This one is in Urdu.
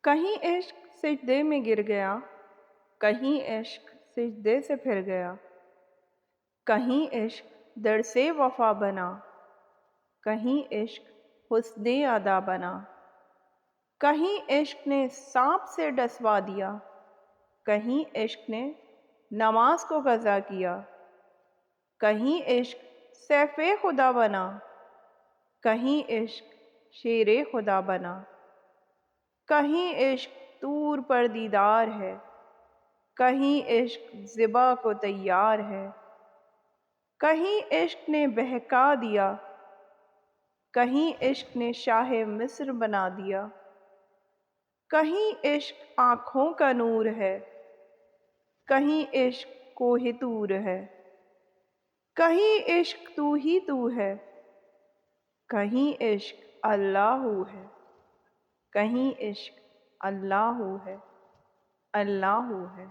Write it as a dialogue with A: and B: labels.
A: کہیں عشق سجدے میں گر گیا، کہیں عشق سجدے سے پھر گیا، کہیں عشق در سے وفا بنا، کہیں عشق حسن ادا بنا، کہیں عشق نے سانپ سے ڈسوا دیا، کہیں عشق نے نماز کو قضا کیا، کہیں عشق سیف خدا بنا، کہیں عشق شیر خدا بنا، کہیں عشق طور پر دیدار ہے، کہیں عشق ذبح کو تیار ہے، کہیں عشق نے بہکا دیا، کہیں عشق نے شاہ مصر بنا دیا، کہیں عشق آنکھوں کا نور ہے، کہیں عشق کوہ طور ہے، کہیں عشق تو ہی تو ہے، کہیں عشق اللہ ہے، کہیں عشق اللہ ہے، اللہ ہے۔